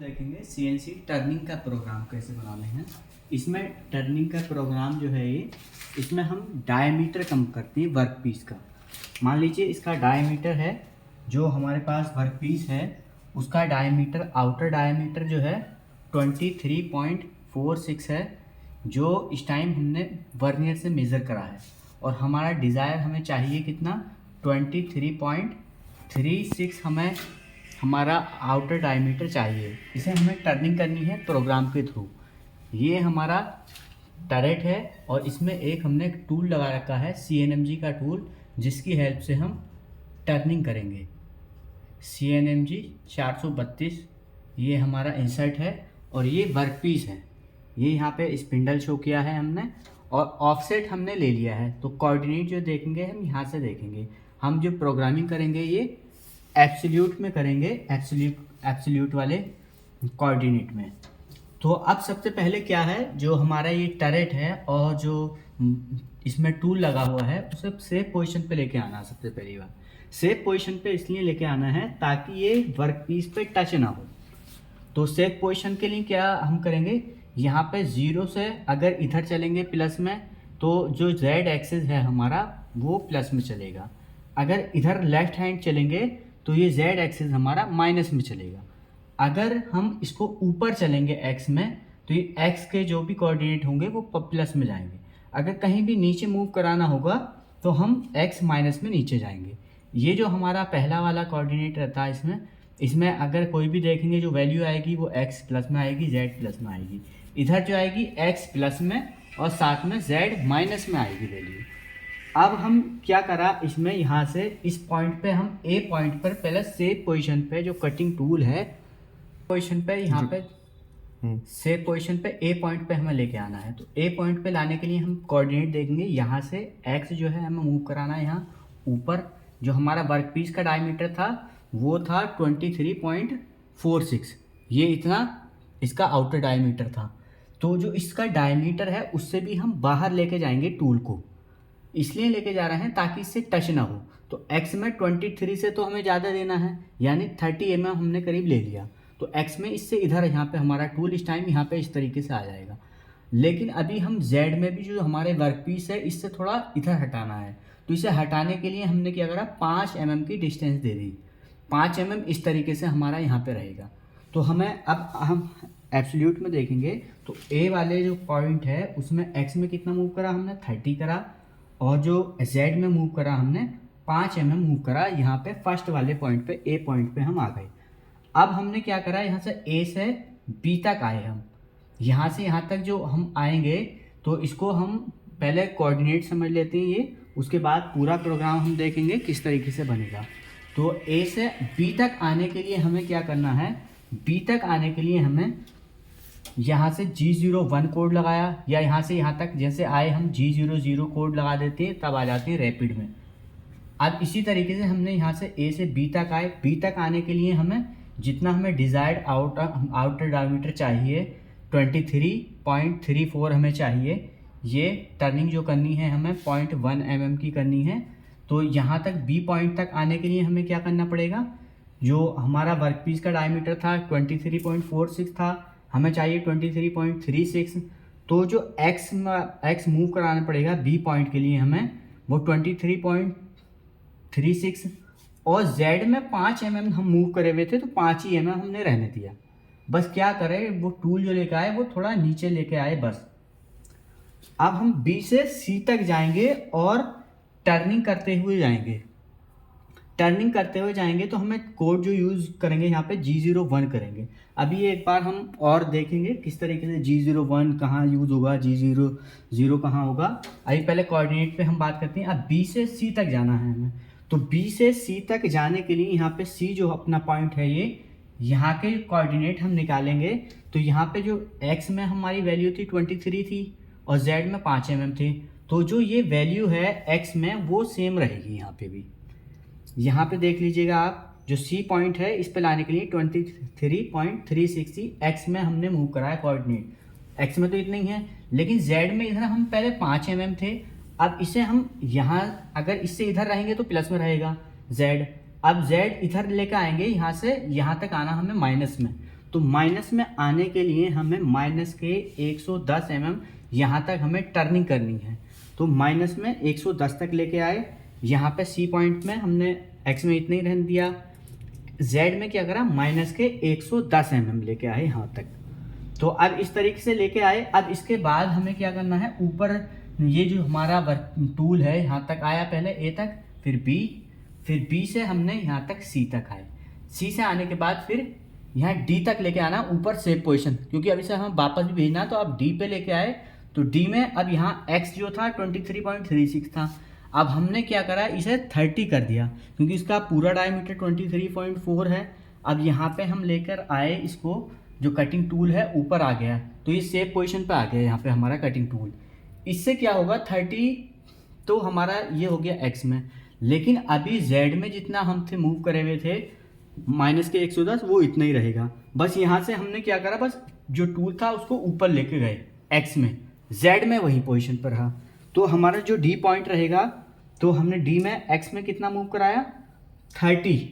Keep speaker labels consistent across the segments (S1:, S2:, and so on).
S1: देखेंगे CNC turning का programme कैसे बनाने हैं। इसमें टर्निंग का प्रोग्राम जो है ये, इसमें हम डायमीटर कम करते हैं वर्क पीस का। मान लीजिए इसका डायमीटर है, जो हमारे पास वर्क पीस है उसका डायमीटर, आउटर डायमीटर जो है 23.46 है, जो इस टाइम हमने वर्नियर से मेज़र करा है। और हमारा डिज़ायर हमें चाहिए कितना, 23.36 हमें हमारा आउटर डायमीटर चाहिए। इसे हमें टर्निंग करनी है प्रोग्राम के थ्रू। ये हमारा टरेट है और इसमें एक हमने टूल लगा रखा है CNMG का टूल, जिसकी हेल्प से हम टर्निंग करेंगे। CNMG 432 ये हमारा इंसर्ट है और ये वर्क पीस है। ये यहाँ पे स्पिंडल शो किया है हमने और ऑफसेट हमने ले लिया है। तो कोऑर्डिनेट जो देखेंगे हम यहाँ से देखेंगे। हम जो प्रोग्रामिंग करेंगे ये एब्सोल्यूट में करेंगे, एब्सोल्यूट वाले कोऑर्डिनेट में। तो अब सबसे पहले क्या है, जो हमारा ये टरेट है और जो इसमें टूल लगा हुआ है उसे सेफ पोजीशन पे लेके आना। सबसे पहली बात, सेफ पोजीशन पे इसलिए लेके आना है ताकि ये वर्क पीस पे टच ना हो। तो सेफ पोजीशन के लिए क्या हम करेंगे, यहाँ पे 0 से अगर इधर चलेंगे प्लस में, तो जो Z एक्सिस है हमारा वो प्लस में चलेगा। अगर इधर लेफ्ट हैंड चलेंगे तो ये Z एक्सिस हमारा माइनस में चलेगा। अगर हम इसको ऊपर चलेंगे x में, तो ये x के जो भी कोऑर्डिनेट होंगे वो प्लस में जाएंगे। अगर कहीं भी नीचे मूव कराना होगा तो हम x माइनस में नीचे जाएंगे। ये जो हमारा पहला वाला कोऑर्डिनेट रहता है इसमें अगर कोई भी देखेंगे जो वैल्यू आएगी वो x प्लस में आएगी, z प्लस में आएगी। इधर जो आएगी x प्लस में और साथ में z माइनस में आएगी वैल्यू। अब हम क्या करा, इसमें यहाँ से इस पॉइंट पे हम A पॉइंट पर पहले सेफ पोजीशन पे जो कटिंग टूल है पोजीशन पे, यहाँ पे सेफ पोजीशन पे A पॉइंट पे हमें लेके आना है। तो A पॉइंट पे लाने के लिए हम कोऑर्डिनेट देखेंगे। यहाँ से x जो है हमें मूव कराना है यहाँ ऊपर। जो हमारा वर्क पीस का डायमीटर था वो था 23.46, ये इतना इसका आउटर डायमीटर था। तो जो इसका डायमीटर है उससे भी हम बाहर लेके जाएंगे टूल को, इसलिए लेके जा रहे हैं ताकि इससे टच ना हो। तो x में 23 से तो हमें ज़्यादा देना है, यानी 30 mm हमने करीब ले लिया। तो x में इससे इधर यहाँ पे हमारा टूल इस टाइम यहाँ पे इस तरीके से आ जाएगा। लेकिन अभी हम Z में भी जो हमारे वर्क पीस है इससे थोड़ा इधर हटाना है। तो इसे हटाने के लिए हमने क्या करा, 5 mm की डिस्टेंस दे दी। 5 mm इस तरीके से हमारा यहाँ पे रहेगा। तो हमें अब हम एब्सोल्यूट में देखेंगे तो A वाले जो पॉइंट है उसमें x में कितना मूव करा हमने, 30 करा। और जो Z में मूव करा हमने 5 mm मूव करा। यहाँ पे फर्स्ट वाले पॉइंट पे A पॉइंट पे हम आ गए। अब हमने क्या करा, यहाँ से A से B तक आए हम। यहाँ से यहाँ तक जो हम आएंगे तो इसको हम पहले कोऑर्डिनेट समझ लेते हैं ये, उसके बाद पूरा प्रोग्राम हम देखेंगे किस तरीके से बनेगा। तो A से B तक आने के लिए हमें क्या करना है, B तक आने के लिए हमें यहाँ से G01 कोड लगाया, या यहाँ से यहाँ तक जैसे आए हम G00 कोड लगा देते हैं, तब आ जाते हैं रैपिड में। अब इसी तरीके से हमने यहाँ से A से B तक आए। B तक आने के लिए हमें जितना हमें डिज़ायर्ड आउटर डायमीटर चाहिए 23.34 हमें चाहिए। ये टर्निंग जो करनी है हमें 0.1 mm की करनी है। तो यहाँ तक B पॉइंट तक आने के लिए हमें क्या करना पड़ेगा, जो हमारा वर्क पीस का डायमीटर था 23.46 था, हमें चाहिए 23.36। तो जो x मूव कराना पड़ेगा B पॉइंट के लिए हमें वो 23.36, और Z में 5 mm हम मूव करे हुए थे तो 5 ही mm हमने रहने दिया। बस क्या करें, वो टूल जो लेके आए वो थोड़ा नीचे लेके आए बस। अब हम B से C तक जाएंगे और टर्निंग करते हुए जाएंगे। टर्निंग करते हुए जाएंगे तो हमें कोड जो यूज़ करेंगे यहाँ पे G01 करेंगे। अभी एक बार हम और देखेंगे किस तरीके से G01 कहाँ यूज़ होगा, G00 कहाँ होगा। अभी पहले कोऑर्डिनेट पे हम बात करते हैं। अब B से C तक जाना है हमें। तो B से C तक जाने के लिए यहाँ पे C जो अपना पॉइंट है ये, यहाँ के कोऑर्डिनेट हम निकालेंगे। तो यहाँ पे जो x में हमारी वैल्यू थी 23 थी और z में 5 mm थी। तो जो ये वैल्यू है x में वो सेम रहेगी यहाँ पे भी। यहाँ पे देख लीजिएगा आप, जो C पॉइंट है इस पे लाने के लिए 23.360 x में हमने मूव कराया कोऑर्डिनेट। x में तो इतना ही है, लेकिन z में इधर हम पहले 5 mm थे। अब इसे हम यहाँ अगर इससे इधर रहेंगे तो प्लस में रहेगा z। अब z इधर लेकर आएंगे, यहाँ से यहाँ तक आना हमें माइनस में। तो माइनस में आने के लिए हमें माइनस के 110 mm यहाँ तक हमें टर्निंग करनी है। तो माइनस में 110 तक लेके आए, यहाँ पे सी पॉइंट में हमने एक्स में इतना ही रहने दिया, जेड में क्या करा माइनस के 110 mm लेके आए यहाँ तक। तो अब इस तरीके से लेके आए। अब इसके बाद हमें क्या करना है, ऊपर ये जो हमारा टूल है यहाँ तक आया, पहले ए तक, फिर बी से हमने यहाँ तक सी तक आए, सी से आने के बाद फिर यहाँ डी तक लेके आना ऊपर सेव पोजीशन, क्योंकि अभी से हमें वापस भी भेजना। तो अब डी पे लेके आए, तो डी में अब यहाँ एक्स जो था 23.36 था, अब हमने क्या करा इसे 30 कर दिया, क्योंकि इसका पूरा डायमीटर 23.4 है। अब यहाँ पे हम लेकर आए इसको, जो कटिंग टूल है ऊपर आ गया, तो ये सेव पोजीशन पे आ गया यहाँ पे हमारा कटिंग टूल। इससे क्या होगा 30 तो हमारा ये हो गया एक्स में, लेकिन अभी जेड में जितना हम थे मूव करे हुए थे माइनस के 110 वो इतना ही रहेगा। बस यहाँ से हमने क्या करा, बस जो टूल था उसको ऊपर लेके गए एक्स में, जेड में वही पोजीशन पर रहा। तो हमारा जो डी पॉइंट रहेगा, तो हमने डी में एक्स में कितना मूव कराया 30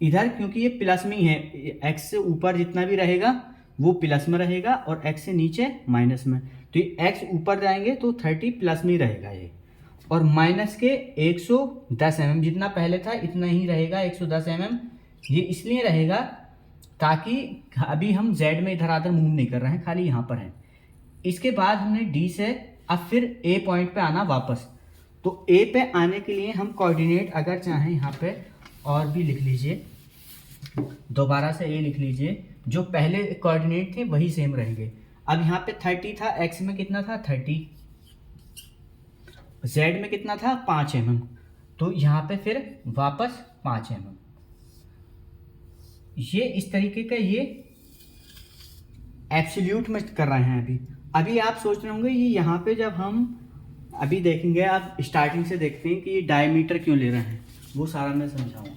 S1: इधर, क्योंकि ये प्लस में ही है, एक्स से ऊपर जितना भी रहेगा वो प्लस में रहेगा और एक्स से नीचे माइनस में। तो ये एक्स ऊपर जाएंगे तो 30 प्लस में ही रहेगा ये, और माइनस के 110 mm जितना पहले था इतना ही रहेगा 110 mm। ये इसलिए रहेगा ताकि अभी हम जेड में इधर आधर मूव नहीं कर रहे हैं, खाली यहाँ पर है। इसके बाद हमने डी से अब फिर ए पॉइंट पे आना वापस। तो ए पे आने के लिए हम कोऑर्डिनेट अगर चाहें यहाँ पे और भी लिख लीजिए, दोबारा से ए लिख लीजिए, जो पहले कोऑर्डिनेट थे वही सेम रहेंगे। अब यहाँ पे 30 था, एक्स में कितना था 30, जेड में कितना था 5 mm, तो यहाँ पे फिर वापस 5 mm। ये इस तरीके का ये एब्सोल्यूट में कर रहे हैं। अभी आप सोच रहे होंगे ये यहाँ पे जब हम अभी देखेंगे, आप स्टार्टिंग से देखते हैं कि ये डायमीटर क्यों ले रहे हैं, वो सारा मैं समझाऊंगा।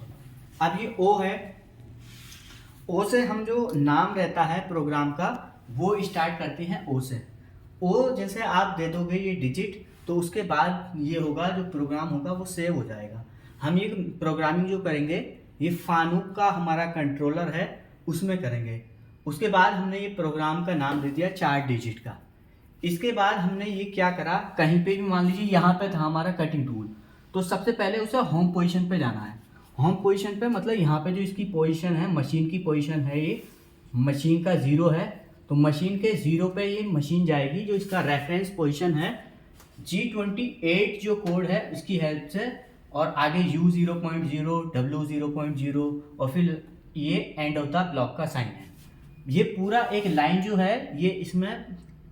S1: अब ये ओ है, ओ से हम जो नाम रहता है प्रोग्राम का वो स्टार्ट करते हैं ओ से। ओ जैसे आप दे दोगे ये डिजिट, तो उसके बाद ये होगा जो प्रोग्राम होगा वो सेव हो जाएगा। हम ये प्रोग्रामिंग जो करेंगे ये फानुक का हमारा कंट्रोलर है उसमें करेंगे। उसके बाद हमने ये प्रोग्राम का नाम दे दिया 4 डिजिट का। इसके बाद हमने ये क्या करा, कहीं पे भी मान लीजिए यहाँ पे था हमारा कटिंग टूल, तो सबसे पहले उसे होम पोजीशन पे जाना है। होम पोजीशन पे मतलब यहाँ पे जो इसकी पोजीशन है, मशीन की पोजीशन है, ये मशीन का 0 है, तो मशीन के 0 पे ये मशीन जाएगी। जो इसका रेफरेंस पोजीशन है G28 जो कोड है उसकी हेल्प से, और आगे U0.0, W0.0 और फिर ये एंड ऑफ द ब्लॉक का साइन है। ये पूरा एक लाइन जो है ये इसमें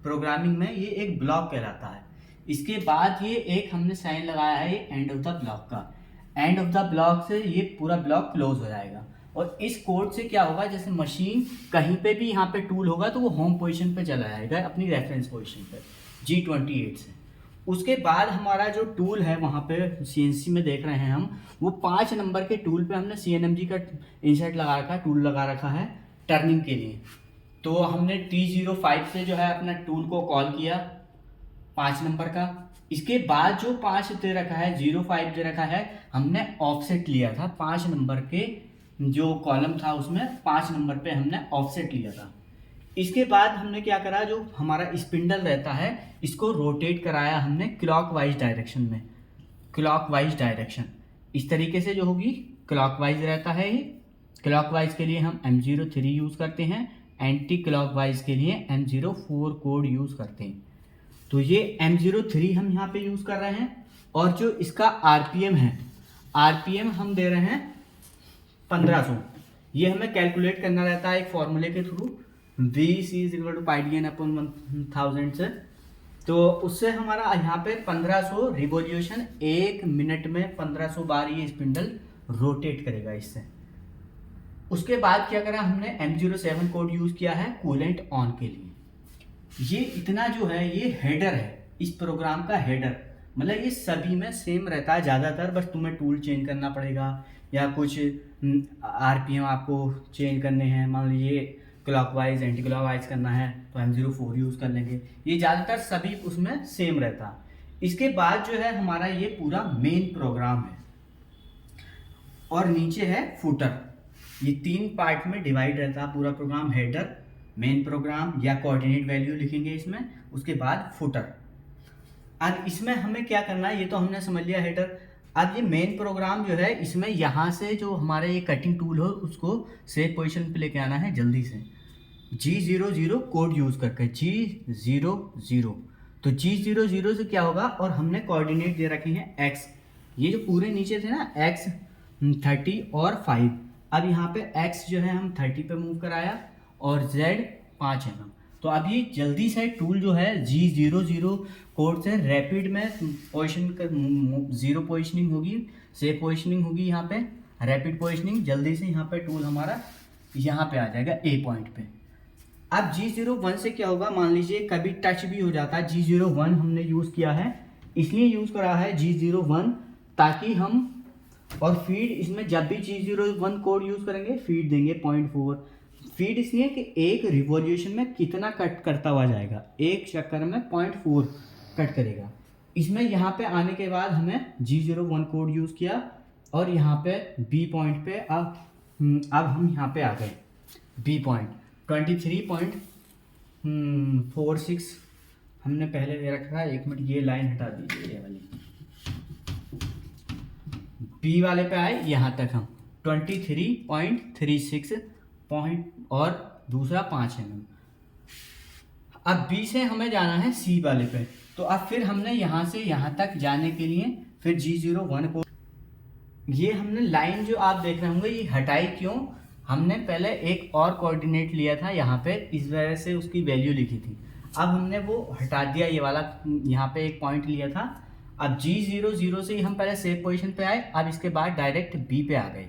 S1: प्रोग्रामिंग में ये एक ब्लॉक कहलाता है। इसके बाद ये एक हमने साइन लगाया है ये एंड ऑफ द ब्लॉक का। एंड ऑफ द ब्लॉक से ये पूरा ब्लॉक क्लोज हो जाएगा। और इस कोड से क्या होगा, जैसे मशीन कहीं पे भी यहाँ पे टूल होगा तो वो होम पोजीशन पे चला जाएगा अपनी रेफरेंस पोजीशन पे G28 से। उसके बाद हमारा जो टूल है वहाँ पे CNC में देख रहे हैं हम, वो 5 नंबर के टूल पे हमने CNMG का इंसर्ट लगा रखा है, टूल लगा रखा है टर्निंग के लिए। तो हमने T05 से जो है अपना टूल को कॉल किया 5 नंबर का। इसके बाद जो 5 दे रखा है 05 दे रखा है, हमने ऑफसेट लिया था 5 नंबर के जो कॉलम था उसमें 5 नंबर पे हमने ऑफसेट लिया था। इसके बाद हमने क्या करा, जो हमारा स्पिंडल रहता है इसको रोटेट कराया हमने क्लॉकवाइज डायरेक्शन में। क्लॉकवाइज डायरेक्शन इस तरीके से जो होगी क्लॉकवाइज रहता है ये। क्लॉकवाइज के लिए हम M03 यूज़ करते हैं, एंटी क्लॉकवाइज के लिए M04 कोड यूज़ करते हैं। तो ये M03 हम यहाँ पे यूज़ कर रहे हैं। और जो इसका RPM है, RPM हम दे रहे हैं 1500। ये हमें कैलकुलेट करना रहता है एक फॉर्मूले के थ्रू, VC=πdn/1000 से। तो उससे हमारा यहाँ पे 1500 रिवॉल्यूशन 1 मिनट में 1500 बार ये स्पिंडल रोटेट करेगा इससे। उसके बाद क्या करा, हमने M07 कोड यूज़ किया है कूलेंट ऑन के लिए। ये इतना जो है ये हेडर है, इस प्रोग्राम का हेडर, मतलब ये सभी में सेम रहता है ज़्यादातर, बस तुम्हें टूल चेंज करना पड़ेगा या कुछ RPM आपको चेंज करने हैं। मान लीजिए क्लॉकवाइज एंटी क्लॉकवाइज करना है तो M04 यूज़ कर लेंगे। ये ज़्यादातर सभी उसमें सेम रहता है। इसके बाद जो है हमारा ये पूरा मेन प्रोग्राम है और नीचे है फुटर। ये 3 पार्ट में डिवाइड रहता है पूरा प्रोग्राम। हेडर, मेन प्रोग्राम या कोऑर्डिनेट वैल्यू लिखेंगे इसमें, उसके बाद फुटर। अब इसमें हमें क्या करना है, ये तो हमने समझ लिया हेडर। अब ये मेन प्रोग्राम जो है, इसमें यहाँ से जो हमारे ये कटिंग टूल हो उसको सेव पोजीशन पे लेके आना है जल्दी से। G00 कोड यूज़ करके, G00। तो G00 से क्या होगा, और हमने कोऑर्डिनेट दे रखे हैं x, ये जो पूरे नीचे थे ना x 30 और 5, अब यहाँ पे x जो है हम 30 पे मूव कराया और z 5 mm। तो अब ये जल्दी से टूल जो है G00 कोड से रैपिड में पोजिशन कर, जीरो पोजिशनिंग होगी, सेफ पोजिशनिंग होगी यहाँ पे, रैपिड पोजिशनिंग, जल्दी से यहाँ पे टूल हमारा यहाँ पे आ जाएगा ए पॉइंट पे। अब G01 से क्या होगा, मान लीजिए कभी टच भी हो जाता है, G01 हमने यूज़ किया है, इसलिए यूज़ करा है G01 ताकि हम, और फीड इसमें जब भी G01 कोड यूज़ करेंगे फीड देंगे 0.4। फीड इसलिए कि एक रिवॉल्यूशन में कितना कट करता हुआ जाएगा, एक चक्कर में 0.4 कट करेगा। इसमें यहाँ पे आने के बाद हमें G01 कोड यूज़ किया और यहाँ पे बी पॉइंट पे अब हम यहाँ पे आ गए। बी पॉइंट 23.46 हमने पहले दे रखा है। एक मिनट, ये लाइन हटा दीजिए, ये वाली। बी वाले पे आए यहाँ तक हम 23.36 पॉइंट और दूसरा 5 mm। अब बी से हमें जाना है सी वाले पे, तो अब फिर हमने यहाँ से यहाँ तक जाने के लिए फिर G01 को, ये हमने लाइन जो आप देख रहे होंगे ये हटाई क्यों, हमने पहले एक और कोऑर्डिनेट लिया था यहाँ पे, इस वजह से उसकी वैल्यू लिखी थी। अब हमने वो हटा दिया, ये वाला यहाँ पे एक पॉइंट लिया था। अब G00 से ही हम पहले सेफ पोजीशन पे आए, अब इसके बाद डायरेक्ट बी पे आ गए।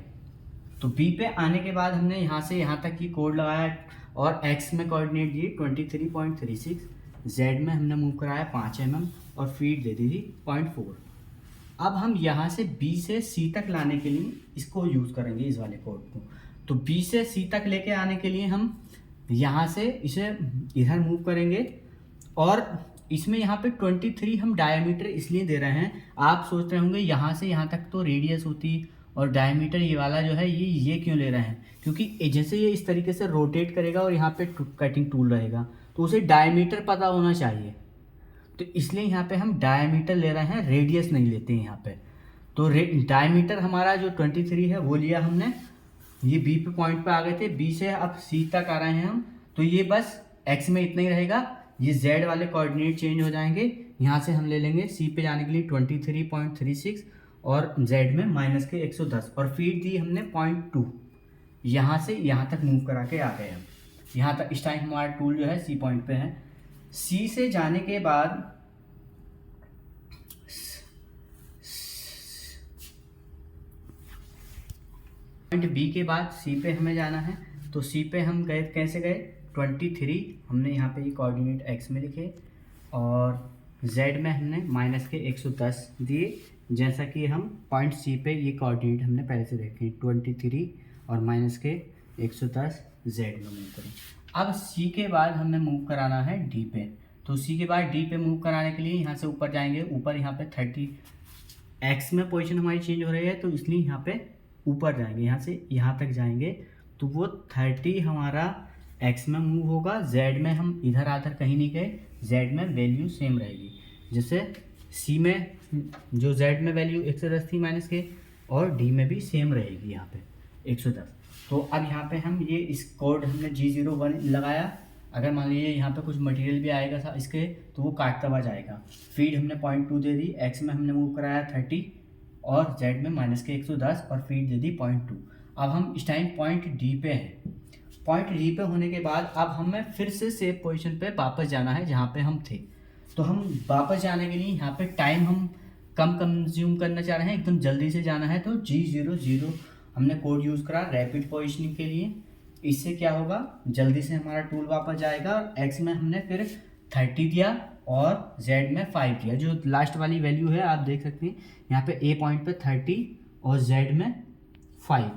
S1: तो बी पे आने के बाद हमने यहाँ से यहाँ तक की कोड लगाया और एक्स में कोऑर्डिनेट दिए 23.36, जेड में हमने मूव कराया 5 mm और फीड दे दी थी 0.4। अब हम यहाँ से बी से सी तक लाने के लिए इसको यूज़ करेंगे, इस वाले कोड को। तो बी से सी तक लेके आने के लिए हम यहाँ से इसे इधर मूव करेंगे और इसमें यहाँ पे 23 हम डायमीटर इसलिए दे रहे हैं, आप सोच रहे होंगे यहाँ से यहाँ तक तो रेडियस होती और डायमीटर ये वाला जो है ये क्यों ले रहे हैं, क्योंकि जैसे ये इस तरीके से रोटेट करेगा और यहाँ पे कटिंग टूल रहेगा तो उसे डायमीटर पता होना चाहिए, तो इसलिए यहाँ पे हम डायमीटर ले रहे हैं, रेडियस नहीं लेते हैं यहाँ पे। तो डायमीटर हमारा जो 23 है वो लिया हमने, ये बी पे पॉइंट पे आ गए थे, बी से अब सी तक आ रहे हैं हम, तो ये बस एक्स में इतना ही रहेगा, ये जेड वाले कोऑर्डिनेट चेंज हो जाएंगे। यहाँ से हम ले लेंगे सी पे जाने के लिए 23.36 और जेड में माइनस के 110 और फीड दी हमने 0.2, यहाँ से यहाँ तक मूव करा के आ गए हम। यहाँ तक इस टाइम हमारा टूल जो है सी पॉइंट पे है। सी से जाने के बाद पॉइंट बी के बाद सी पे हमें जाना है, तो सी पे हम गए, कैसे गए, 23 हमने यहाँ पे ये कोऑर्डिनेट एक्स में लिखे और जेड में हमने माइनस के 110 दिए, जैसा कि हम पॉइंट सी पे ये कोऑर्डिनेट हमने पहले से देखे 23 और माइनस के 110 जेड में मूव करें। अब सी के बाद हमें मूव कराना है डी पे, तो सी के बाद डी पे मूव कराने के लिए यहाँ से ऊपर जाएंगे, ऊपर यहाँ पे 30 एक्स में पोजीशन हमारी चेंज हो रही है तो इसलिए यहाँ पे ऊपर जाएंगे, यहाँ से यहाँ तक जाएंगे तो वो 30 हमारा एक्स में मूव होगा, जेड में हम इधर आधर कहीं नहीं गए, जेड में वैल्यू सेम रहेगी। जैसे सी में जो जेड में वैल्यू 110 थी माइनस के, और डी में भी सेम रहेगी यहाँ पे 110। तो अब यहाँ पे हम ये इस कोड हमने G01 लगाया, अगर मान लीजिए यहाँ पे कुछ मटेरियल भी आएगा था इसके तो वो काटता हुआ जाएगा। फीड हमने 0.2 दे दी, एक्स में हमने मूव कराया 30 और जेड में माइनस के 110 और फीड दे दी 0.2। अब हम इस टाइम पॉइंट डी पे हैं। पॉइंट डी पे होने के बाद अब हमें फिर से सेफ पोजीशन पे वापस जाना है जहाँ पे हम थे। तो हम वापस जाने के लिए यहाँ पे टाइम हम कम कंज्यूम करना चाह रहे हैं, एकदम जल्दी से जाना है, तो G00 हमने कोड यूज़ करा रैपिड पोजीशनिंग के लिए। इससे क्या होगा, जल्दी से हमारा टूल वापस जाएगा और एक्स में हमने फिर 30 दिया और जेड में 5 दिया। जो लास्ट वाली वैल्यू है आप देख सकते हैं यहाँ पे ए पॉइंट पे 30 और जेड में 5।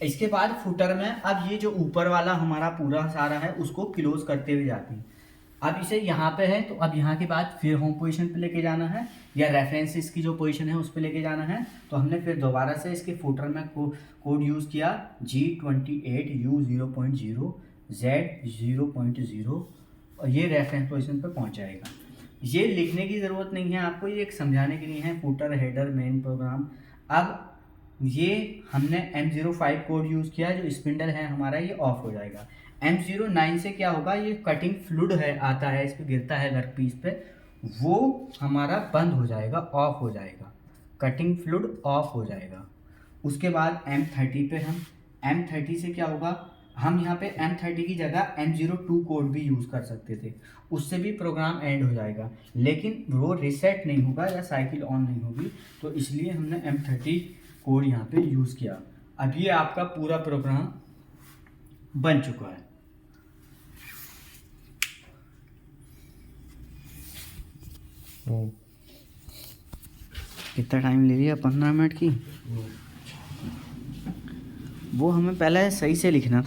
S1: इसके बाद फुटर में अब ये जो ऊपर वाला हमारा पूरा सारा है उसको क्लोज करते हुए जाते हैं। अब इसे यहाँ पे है तो अब यहाँ के बाद फिर होम पोजीशन पे लेके जाना है या रेफरेंसेस की जो पोजीशन है उस पे लेके जाना है। तो हमने फिर दोबारा से इसके फुटर में कोड यूज़ किया G28U0.0 Z0.0 और ये रेफरेंस पोजीशन पे पहुँच जाएगा। ये लिखने की ज़रूरत नहीं है आपको, ये एक समझाने के लिए है, फुटर हेडर मेन प्रोग्राम। अब ये हमने M05 कोड यूज़ किया, जो स्पिंडल है हमारा ये ऑफ हो जाएगा। M09 से क्या होगा, ये कटिंग फ्लूइड है आता है, इस पर गिरता है वर्क पीस पे, वो हमारा बंद हो जाएगा, ऑफ हो जाएगा, कटिंग फ्लूइड ऑफ हो जाएगा। उसके बाद M30 पे हम M30 से क्या होगा, हम यहाँ पे M30 की जगह M02 कोड भी यूज़ कर सकते थे, उससे भी प्रोग्राम एंड हो जाएगा, लेकिन वो रीसेट नहीं होगा या साइकिल ऑन नहीं होगी, तो इसलिए हमने M30 कोड यहाँ पे यूज़ किया। अब ये आपका पूरा प्रोग्राम बन चुका है। कितना टाइम ले लिया, 15 मिनट की। वो हमें पहले सही से लिखना था।